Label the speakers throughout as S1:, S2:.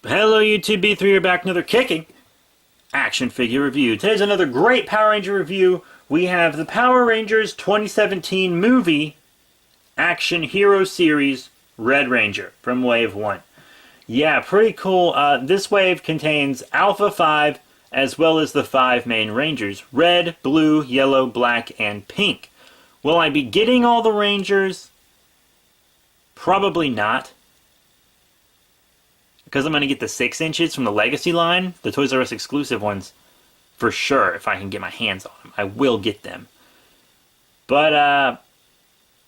S1: Hello YouTube, B3 here back, another kicking action figure review. Today's another great Power Ranger review. We have the Power Rangers 2017 movie action hero series Red Ranger from Wave 1. Yeah, pretty cool. This wave contains Alpha 5 as well as the 5 main Rangers. Red, blue, yellow, black, and pink. Will I be getting all the Rangers? Probably not. Because I'm going to get the 6 inches from the Legacy line, the Toys R Us exclusive ones, for sure, if I can get my hands on them. I will get them. But,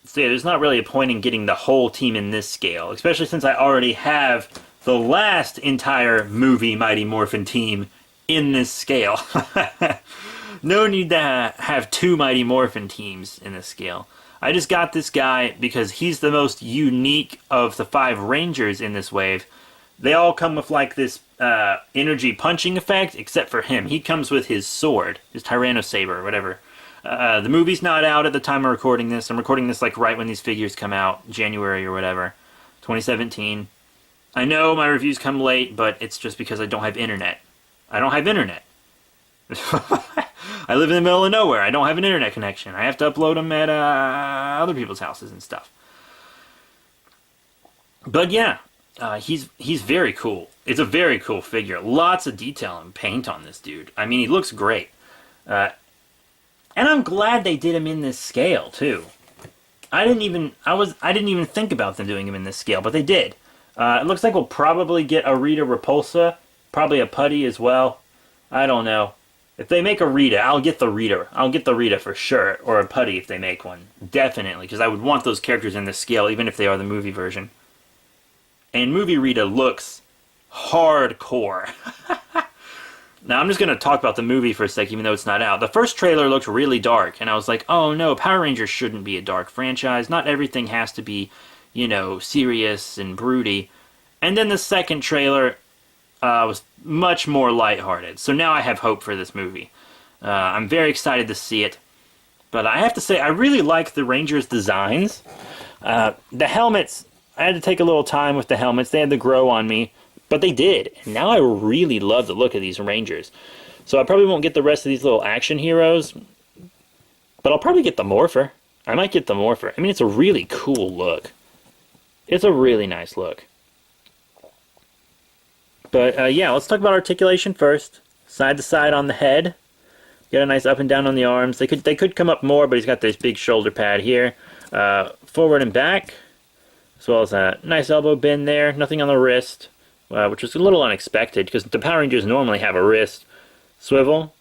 S1: so yeah, there's not really a point in getting the whole team in this scale, especially since I already have the last entire movie Mighty Morphin team in this scale. No need to have 2 Mighty Morphin teams in this scale. I just got this guy because he's the most unique of the 5 Rangers in this wave. They all come with like this energy punching effect, except for him. He comes with his sword, his Tyrannosaber or whatever. The movie's not out at the time of recording this. I'm recording this like right when these figures come out, January or whatever, 2017. I know my reviews come late, but it's just because I don't have internet. I don't have internet. I live in the middle of nowhere. I don't have an internet connection. I have to upload them at other people's houses and stuff. But yeah. He's very cool. It's a very cool figure. Lots of detail and paint on this dude. I mean, he looks great. And I'm glad they did him in this scale too. I didn't even think about them doing him in this scale, but they did. It looks like we'll probably get a Rita Repulsa, probably a Putty as well. I don't know. If they make a Rita, I'll get the Rita. I'll get the Rita for sure, or a Putty if they make one. Definitely, because I would want those characters in this scale, even if they are the movie version. And movie Rita looks hardcore. Now, I'm just going to talk about the movie for a sec, even though it's not out. The first trailer looked really dark, and I was like, oh no, Power Rangers shouldn't be a dark franchise. Not everything has to be, you know, serious and broody. And then the second trailer was much more lighthearted. So now I have hope for this movie. I'm very excited to see it. But I have to say, I really like the Rangers' designs. The helmets... I had to take a little time with the helmets. They had to grow on me, but they did. And now I really love the look of these Rangers. So I probably won't get the rest of these little action heroes, but I'll probably get the Morpher. I might get the Morpher. I mean, it's a really cool look. It's a really nice look. But yeah, let's talk about articulation first. Side to side on the head. Get a nice up and down on the arms. They could come up more, but he's got this big shoulder pad here. Forward and back. As well as a nice elbow bend there, nothing on the wrist, which was a little unexpected because the Power Rangers normally have a wrist swivel.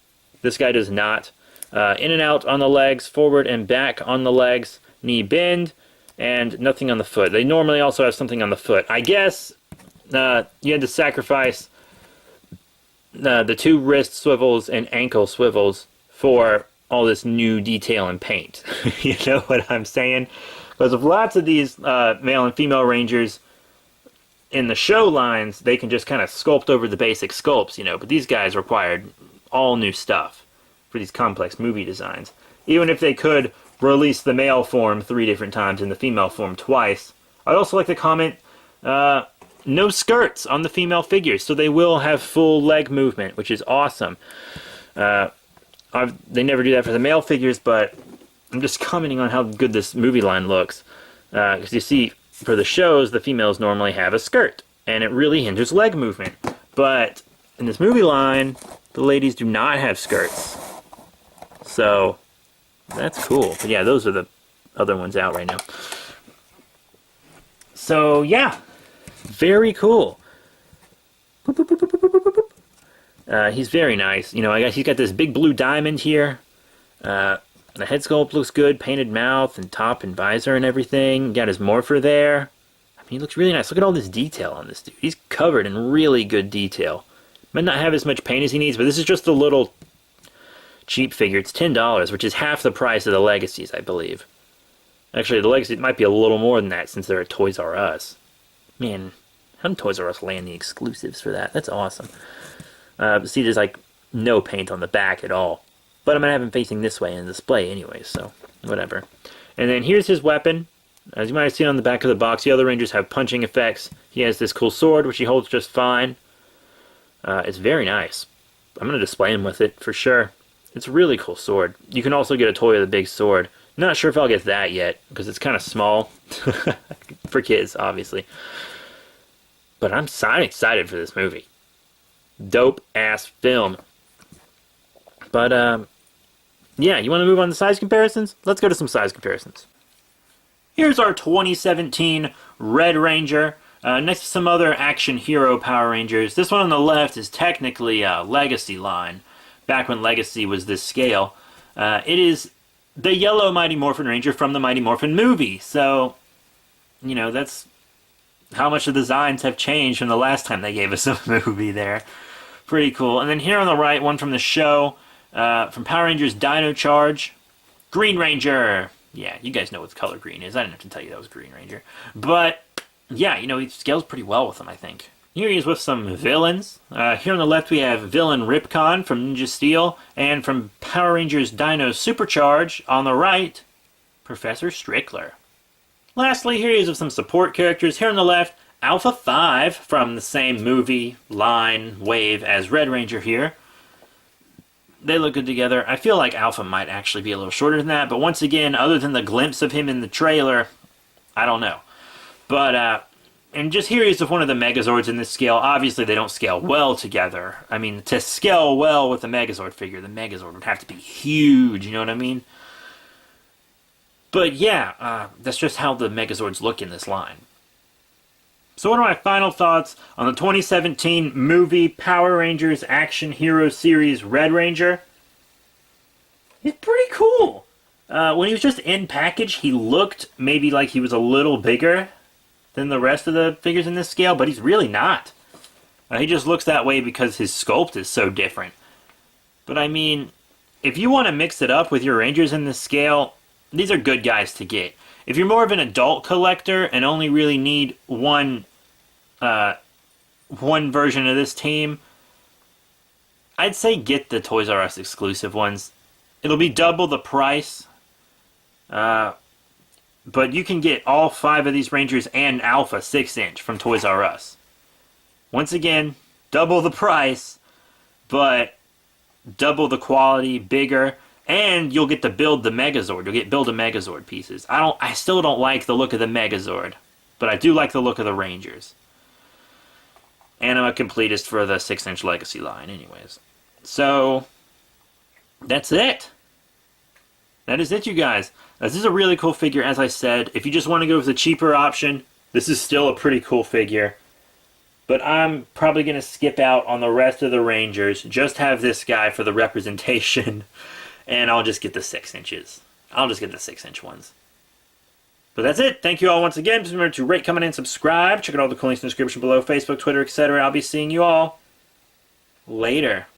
S1: This guy does not. In and out on the legs, forward and back on the legs, knee bend, and nothing on the foot. They normally also have something on the foot. I guess you had to sacrifice the 2 wrist swivels and ankle swivels for all this new detail and paint. You know what I'm saying? Because of lots of these male and female Rangers in the show lines, they can just kind of sculpt over the basic sculpts, you know. But these guys required all new stuff for these complex movie designs. Even if they could release the male form 3 different times and the female form twice. I'd also like to comment, no skirts on the female figures, so they will have full leg movement, which is awesome. They never do that for the male figures, but I'm just commenting on how good this movie line looks. Because you see, for the shows, the females normally have a skirt, and it really hinders leg movement. But in this movie line, the ladies do not have skirts. So, that's cool. But yeah, those are the other ones out right now. So, yeah. Very cool. He's very nice. You know, I guess he's got this big blue diamond here. The head sculpt looks good, painted mouth and top and visor and everything. Got his Morpher there. I mean, he looks really nice. Look at all this detail on this dude. He's covered in really good detail. Might not have as much paint as he needs, but this is just a little cheap figure. It's $10, which is half the price of the Legacies, I believe. Actually, the Legacy might be a little more than that since they're at Toys R Us. Man, how did Toys R Us land the exclusives for that? That's awesome. See, there's like no paint on the back at all. But I'm going to have him facing this way in the display anyway, so whatever. And then here's his weapon. As you might have seen on the back of the box, the other Rangers have punching effects. He has this cool sword, which he holds just fine. It's very nice. I'm going to display him with it for sure. It's a really cool sword. You can also get a toy of the big sword. Not sure if I'll get that yet, because it's kind of small. For kids, obviously. But I'm excited for this movie. Dope ass film. But, yeah, you want to move on to size comparisons? Let's go to some size comparisons. Here's our 2017 Red Ranger. Next to some other action hero Power Rangers. This one on the left is technically a Legacy line. Back when Legacy was this scale. It is the yellow Mighty Morphin Ranger from the Mighty Morphin movie. So, you know, that's how much the designs have changed from the last time they gave us a movie there. Pretty cool. And then here on the right, one from the show, from Power Rangers Dino Charge. Green Ranger! Yeah, you guys know what color green is. I didn't have to tell you that was Green Ranger. But, yeah, you know, he scales pretty well with them, I think. Here he is with some villains. Here on the left we have villain Ripcon from Ninja Steel, and from Power Rangers Dino Supercharge, on the right, Professor Strickler. Lastly, here he is with some support characters. Here on the left, Alpha 5 from the same movie, line, wave as Red Ranger here. They look good together. I feel like Alpha might actually be a little shorter than that, but once again, other than the glimpse of him in the trailer, I don't know. But, and just here he is with one of the Megazords in this scale. Obviously, they don't scale well together. I mean, to scale well with the Megazord figure, the Megazord would have to be huge, you know what I mean? But yeah, that's just how the Megazords look in this line. So what are my final thoughts on the 2017 movie Power Rangers Action Hero Series Red Ranger? He's pretty cool. When he was just in package, he looked maybe like he was a little bigger than the rest of the figures in this scale, but he's really not. He just looks that way because his sculpt is so different. But I mean, if you want to mix it up with your Rangers in this scale, these are good guys to get. If you're more of an adult collector and only really need one version of this team, I'd say get the Toys R Us exclusive ones. It'll be double the price. But you can get all 5 of these Rangers and Alpha 6-inch from Toys R Us. Once again, double the price, but double the quality, bigger, and you'll get to build the Megazord. You'll get Build-A-Megazord pieces. I still don't like the look of the Megazord, but I do like the look of the Rangers. And I'm a completist for the 6-inch Legacy line anyways. So, that's it. That is it, you guys. This is a really cool figure, as I said. If you just want to go with the cheaper option, this is still a pretty cool figure. But I'm probably going to skip out on the rest of the Rangers. Just have this guy for the representation. And I'll just get the 6 inches. I'll just get the 6-inch ones. But that's it. Thank you all once again. Please remember to rate, comment, and subscribe. Check out all the cool links in the description below. Facebook, Twitter, etc. I'll be seeing you all later.